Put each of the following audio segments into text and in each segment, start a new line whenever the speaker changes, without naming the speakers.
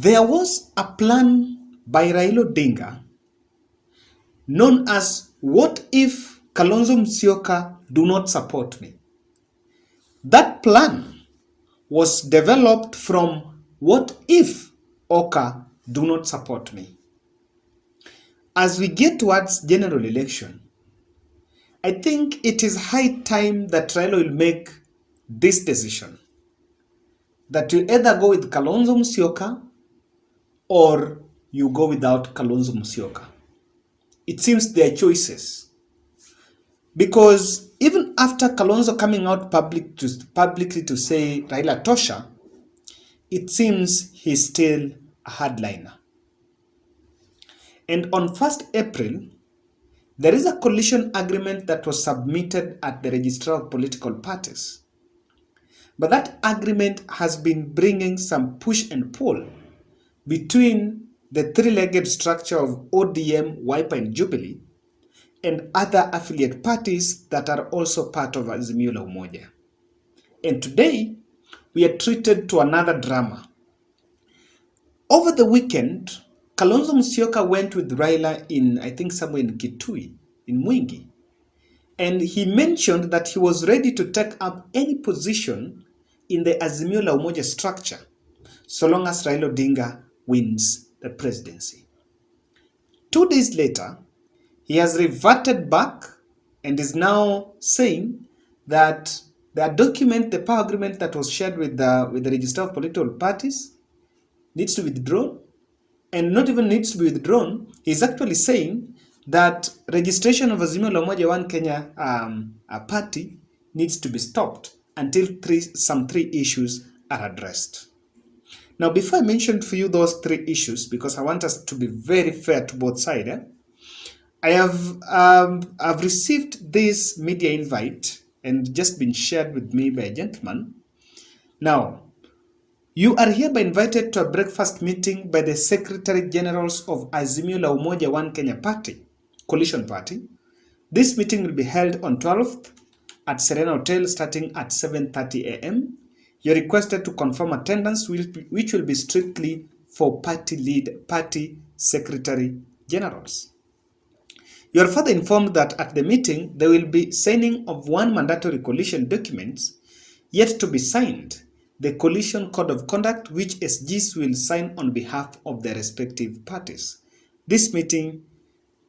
There was a plan by Raila Odinga known as "What if Kalonzo Musyoka do not support me?" That plan was developed from "What if Oka do not support me?" As we get towards general election, I think it is high time that Raila will make this decision, that you either go with Kalonzo Musyoka or you go without Kalonzo Musyoka. It seems their choices. Because even after Kalonzo coming out publicly to say Raila Tosha, it seems he's still a hardliner. And on 1st April, there is a coalition agreement that was submitted at the Registrar of Political Parties. But that agreement has been bringing some push and pull between the three-legged structure of ODM, Wiper, and Jubilee, and other affiliate parties that are also part of Azimio la Umoja. And today, we are treated to another drama. Over the weekend, Kalonzo Musyoka went with Raila in, I think, somewhere in Kitui, in Mwingi. And he mentioned that he was ready to take up any position in the Azimio la Umoja structure, so long as Raila Odinga wins the presidency. 2 days later, he has reverted back and is now saying that the document, the power agreement that was shared with the Register of Political Parties needs to be withdrawn, and not even needs to be withdrawn. He's actually saying that registration of Azimio la Umoja One Kenya party needs to be stopped until some three issues are addressed. Now, before I mention for you those three issues, because I want us to be very fair to both sides, I have I've received this media invite and just been shared with me by a gentleman. Now, you are hereby invited to a breakfast meeting by the Secretary Generals of Azimio la Umoja One Kenya Party, Coalition Party. This meeting will be held on 12th at Serena Hotel starting at 7:30 a.m. You're requested to confirm attendance, which will be strictly for party secretary generals. You are further informed that at the meeting, there will be signing of one mandatory coalition documents yet to be signed, the Coalition Code of Conduct, which SGs will sign on behalf of their respective parties. This meeting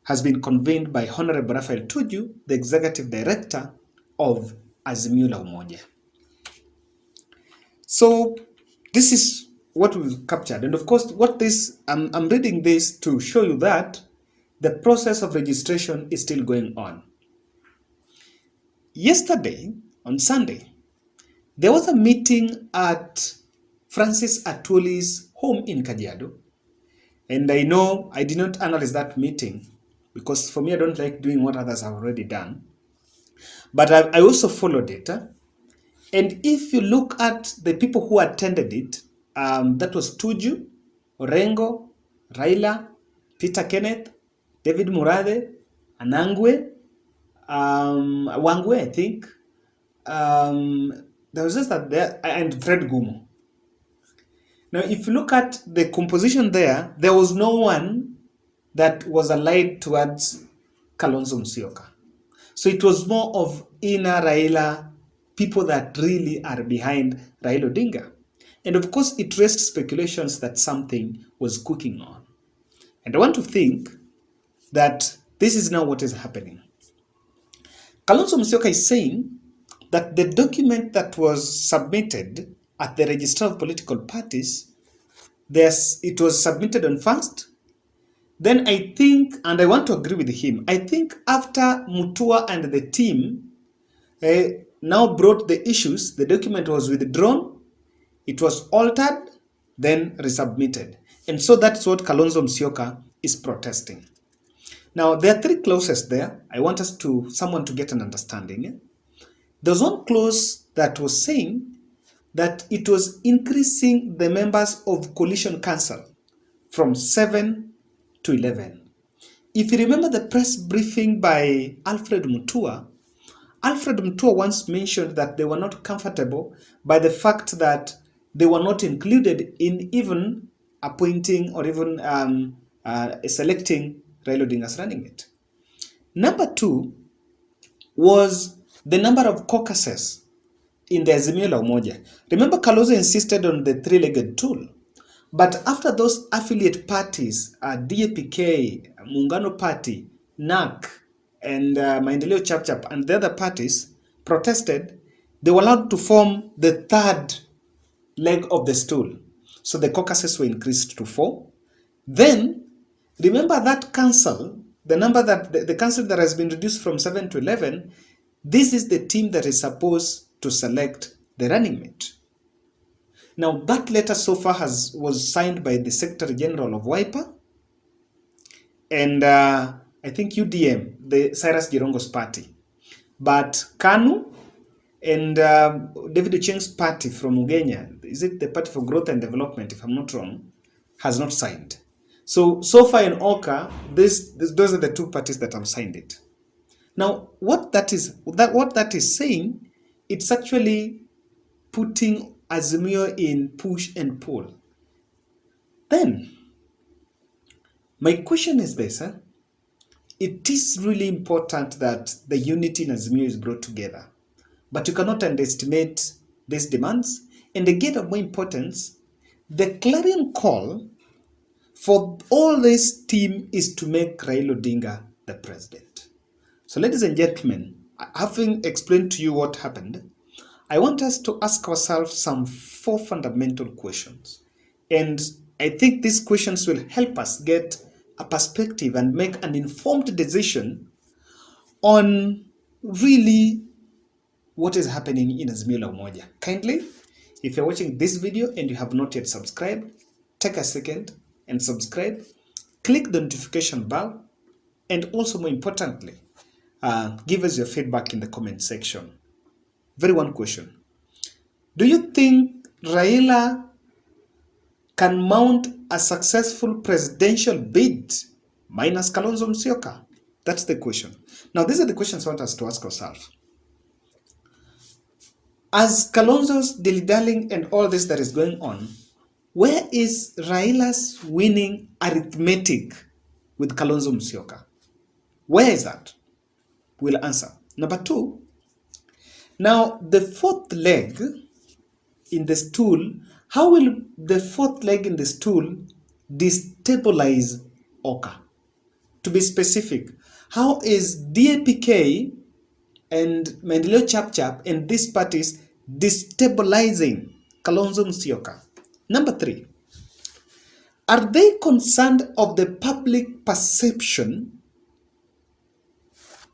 has been convened by Honorable Raphael Tuju, the Executive Director of Azimio la Umoja. So this is what we've captured. And of course, I'm reading this to show you that the process of registration is still going on. Yesterday, on Sunday, there was a meeting at Francis Atwoli's home in Kajiado. And I know I did not analyze that meeting because for me, I don't like doing what others have already done. But I also followed it. And if you look at the people who attended it, that was Tuju, Orengo, Raila, Peter Kenneth, David Murade, Anangwe, Wangwe, I think. There was just that there, and Fred Gumo. Now, if you look at the composition there, there was no one that was allied towards Kalonzo Musyoka. So it was more of inner Raila, people that really are behind Raila Odinga. And of course, it raised speculations that something was cooking on. And I want to think that this is now what is happening. Kalonzo Musyoka is saying that the document that was submitted at the Register of Political Parties, it was submitted on 1st. Then I think, and I want to agree with him, I think after Mutua and the team now brought the issues, the document was withdrawn, it was altered, then resubmitted. And so that's what Kalonzo Musyoka is protesting. Now, there are three clauses there. I want someone to get an understanding. There's one clause that was saying that it was increasing the members of Coalition Council from 7 to 11. If you remember the press briefing by Alfred Mutua once mentioned that they were not comfortable by the fact that they were not included in even appointing or even selecting Raila Odinga as running mate. Number two was the number of caucuses in the Azimio la Umoja. Remember, Kalonzo insisted on the three-legged tool. But after those affiliate parties, DAPK, Muungano Party, NAK, and Maendeleo Chapchap, and the other parties protested, they were allowed to form the third leg of the stool. So the caucuses were increased to 4. Then, remember that council, the number that the council that has been reduced from 7 to 11, this is the team that is supposed to select the running mate. Now, that letter so far was signed by the Secretary General of Wiper and I think UDM, the Cyrus Jirongo's party. But KANU and David Ochieng's party from Ugenya, is it the Party for Growth and Development, if I'm not wrong, has not signed. So far in Oka, those are the two parties that have signed it. Now, what that is saying, it's actually putting Azimio in push and pull. Then, my question is this. It is really important that the unity in Azimio is brought together. But you cannot underestimate these demands. And again, of more importance, the clarion call for all this team is to make Raila Odinga the president. So ladies and gentlemen, having explained to you what happened, I want us to ask ourselves some 4 fundamental questions. And I think these questions will help us get a perspective and make an informed decision on really what is happening in Azimio la Umoja. Kindly, if you're watching this video and you have not yet subscribed, take a second and subscribe. Click the notification bell, and also more importantly, give us your feedback in the comment section. Very one question. Do you think Raila can mount a successful presidential bid minus Kalonzo Musyoka? That's the question. Now, these are the questions I want us to ask ourselves. As Kalonzo's dilly-dallying and all this that is going on, where is Raila's winning arithmetic with Kalonzo Musyoka? Where is that? We'll answer. Number 2, now the 4th leg in the stool, how will the 4th leg in the stool destabilize Oka? To be specific, how is DAPK and Maendeleo Chapchap and these parties destabilizing Kalonzo Musyoka? Number 3, are they concerned of the public perception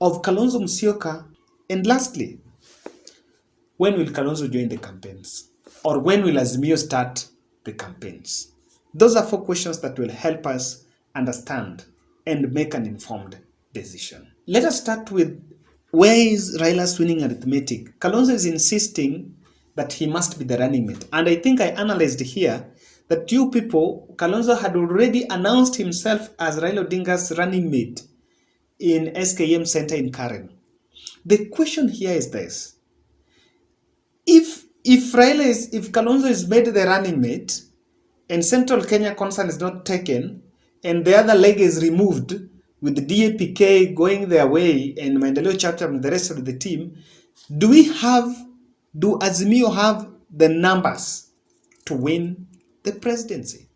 of Kalonzo Musyoka? And lastly, when will Kalonzo join the campaigns? Or when will Azimio start the campaigns? Those are 4 questions that will help us understand and make an informed decision. Let us start with, where is Raila's winning arithmetic? Kalonzo is insisting that he must be the running mate. And I think I analyzed here that you people, Kalonzo had already announced himself as Raila Odinga's running mate in SKM Center in Karen. The question here is this. If Kalonzo is made the running mate and Central Kenya concern is not taken and the other leg is removed with the DAPK going their way and Maendeleo Chapter and the rest of the team, do Azimio have the numbers to win the presidency?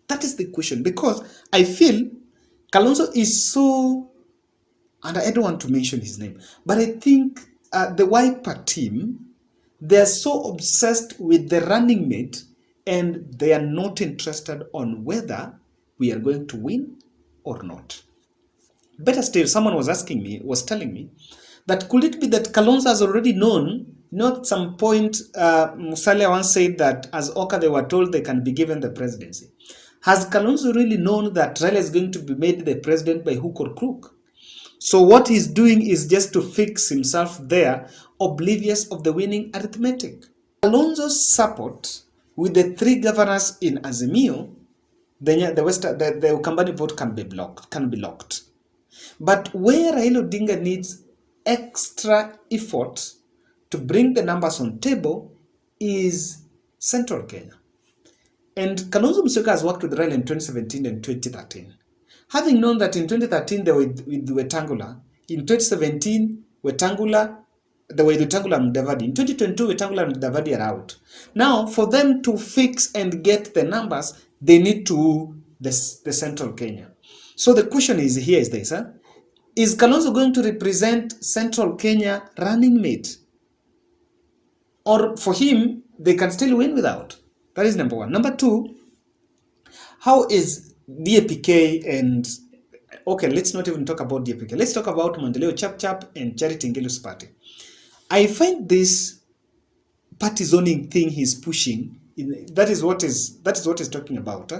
That is the question, because I feel Kalonzo is so, and I don't want to mention his name, but I think the Wiper team, they are so obsessed with the running mate and they are not interested on whether we are going to win or not. Better still, someone was telling me that could it be that Kalonzo has already known, at some point Musalia once said that as Oka they were told they can be given the presidency. Has Kalonzo really known that Raila is going to be made the president by hook or crook? So what he's doing is just to fix himself there, oblivious of the winning arithmetic. Kalonzo's support with the 3 governors in Azimio, the Ukambani vote can be locked. But where Raila Odinga needs extra effort to bring the numbers on table is Central Kenya. And Kalonzo Musyoka has worked with Raila in 2017 and 2013. Having known that in 2013 they were with Wetangula, in 2017 they were with Wetangula and Mudavadi. In 2022, Wetangula and Mudavadi are out. Now, for them to fix and get the numbers, they need to the Central Kenya. So the question is here is this, huh? Is Kalonzo going to represent Central Kenya running mate? Or for him, they can still win without? That is number one. Number two, how is DAPK and... Okay, let's not even talk about DAPK. Let's talk about Maendeleo Chap Chap and Charity Ngilu's party. I find this party zoning thing he's pushing, that is what he's talking about,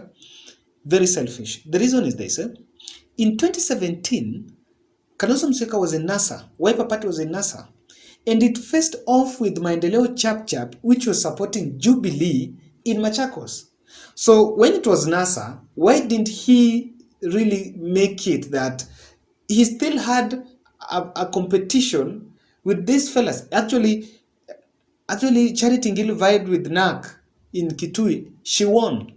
very selfish. The reason is this. In 2017, Kalonzo Musyoka was in NASA, Wiper Party was in NASA, and it faced off with Maendeleo Chap Chap, which was supporting Jubilee in Machakos. So when it was NASA, why didn't he really make it that he still had a competition with these fellas? Actually, Charity Ngilu vied with NAK in Kitui. She won.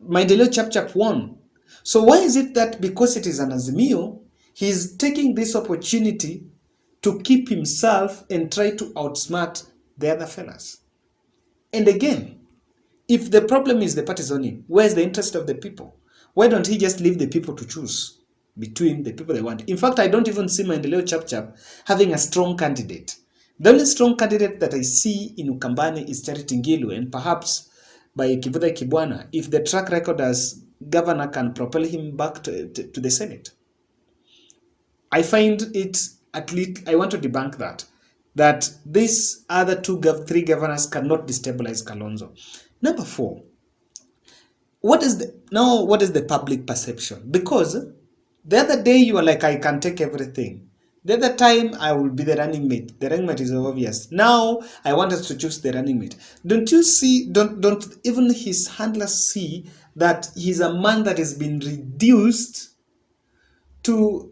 Maendeleo Chap Chap won. So why is it that because it is an Azimio, he's taking this opportunity to keep himself and try to outsmart the other fellas? And again, if the problem is the party zoning, where's the interest of the people? Why don't he just leave the people to choose between the people they want? In fact, I don't even see Maendeleo Chap Chap having a strong candidate. The only strong candidate that I see in Ukambani is Charity Ngilu, and perhaps by Kivutha Kibwana, if the track record as governor can propel him back to the Senate. I find it, at least, I want to debunk that these other three governors cannot destabilize Kalonzo. Number four, what is the public perception? Because the other day you were like, I can take everything. The other time I will be the running mate. The running mate is obvious. Now I want us to choose the running mate. Don't you see, don't even his handlers see that he's a man that has been reduced to,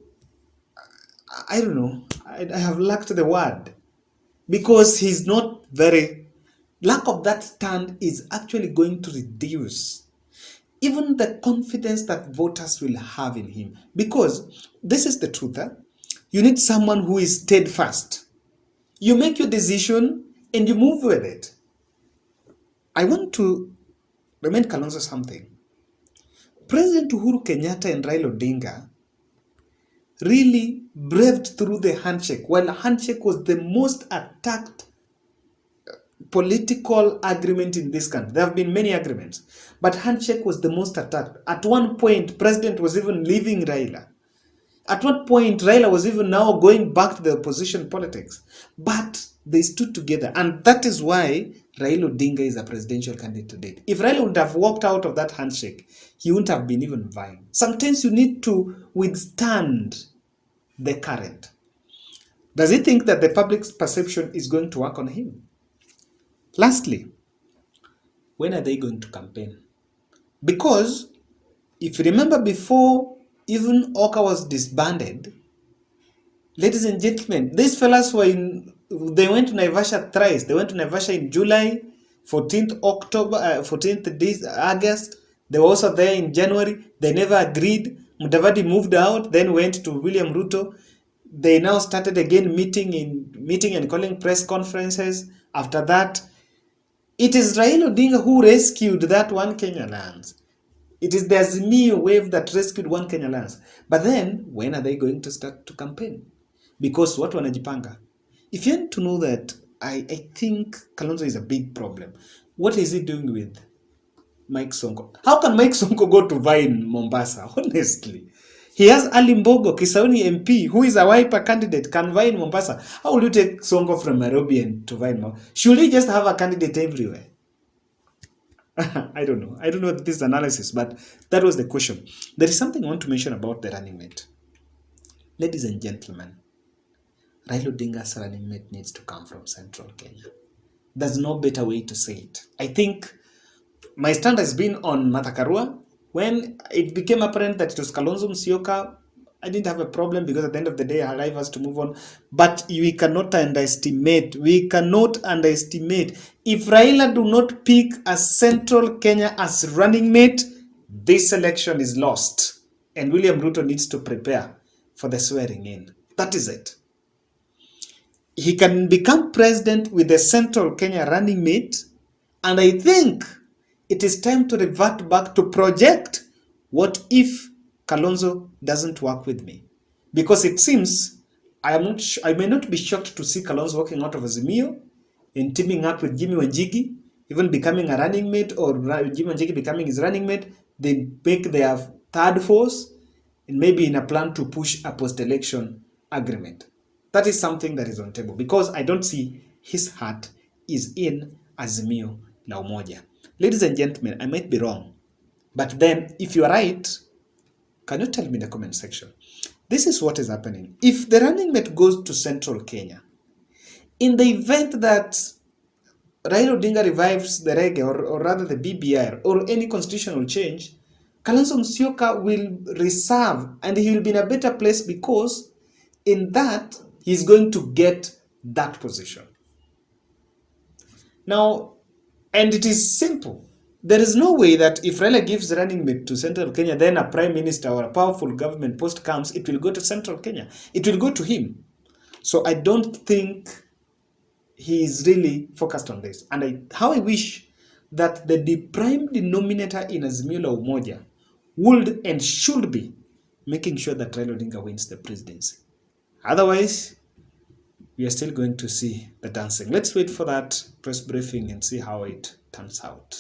I don't know, I have lacked the word. Because he's not very, lack of that stand is actually going to reduce even the confidence that voters will have in him. Because this is the truth, you need someone who is steadfast. You make your decision and you move with it. I want to remind Kalonzo something. President Uhuru Kenyatta and Raila Odinga really braved through the handshake, while the handshake was the most attacked political agreement in this country. There have been many agreements, but handshake was the most attacked. At one point, President was even leaving Raila. At what point, Raila was even now going back to the opposition politics. But they stood together. And that is why Raila Odinga is a presidential candidate today. If Raila would have walked out of that handshake, he wouldn't have been even vying. Sometimes you need to withstand the current. Does he think that the public's perception is going to work on him? Lastly, when are they going to campaign? Because if you remember before even Oka was disbanded, ladies and gentlemen, these fellas they went to Naivasha thrice. They went to Naivasha in July, 14th August. They were also there in January. They never agreed. Mudavadi moved out, then went to William Ruto. They now started again meeting and calling press conferences. After that, it is Raila Odinga who rescued that One Kenya lands. It is the Azimio wave that rescued One Kenya lands. But then, when are they going to start to campaign? Because what wanajipanga? If you want to know that, I think Kalonzo is a big problem. What is he doing with Mike Sonko? How can Mike Sonko go to Vine Mombasa? Honestly. He has Ali Mbogo, Kisauni MP, who is a Wiper candidate, can Vine Mombasa. How will you take Sonko from Nairobi and to Vine Mombasa? Should he just have a candidate everywhere? I don't know. I don't know this analysis, but that was the question. There is something I want to mention about the running mate. Ladies and gentlemen, Raila Odinga's running mate needs to come from Central Kenya. There's no better way to say it. I think my stand has been on Martha Karua. When it became apparent that it was Kalonzo Musyoka, I didn't have a problem because at the end of the day, our life has to move on. But we cannot underestimate. If Raila do not pick a Central Kenya as running mate, this election is lost. And William Ruto needs to prepare for the swearing in. That is it. He can become president with the Central Kenya running mate. And I think it is time to revert back to project what if Kalonzo doesn't work with me. Because it seems I may not be shocked to see Kalonzo walking out of Azimio and teaming up with Jimmy Wanjigi, even becoming a running mate, or Jimmy Wanjigi becoming his running mate. They make their third force, and maybe in a plan to push a post-election agreement. That is something that is on the table, because I don't see his heart is in Azimio la Umoja. Ladies and gentlemen, I might be wrong, but then if you are right, can you tell me in the comment section? This is what is happening. If the running mate goes to Central Kenya, in the event that Raila Odinga revives the reggae, or rather the BBI, or any constitutional change, Kalonzo Musyoka will reserve, and he will be in a better place, because in that he's going to get that position. Now, and it is simple. There is no way that if Raila gives running mate to Central Kenya, then a prime minister or a powerful government post comes, it will go to Central Kenya. It will go to him. So I don't think he is really focused on this. And how I wish that the prime denominator in Azimio la Umoja would and should be making sure that Raila Odinga wins the presidency. Otherwise, we are still going to see the dancing. Let's wait for that press briefing and see how it turns out.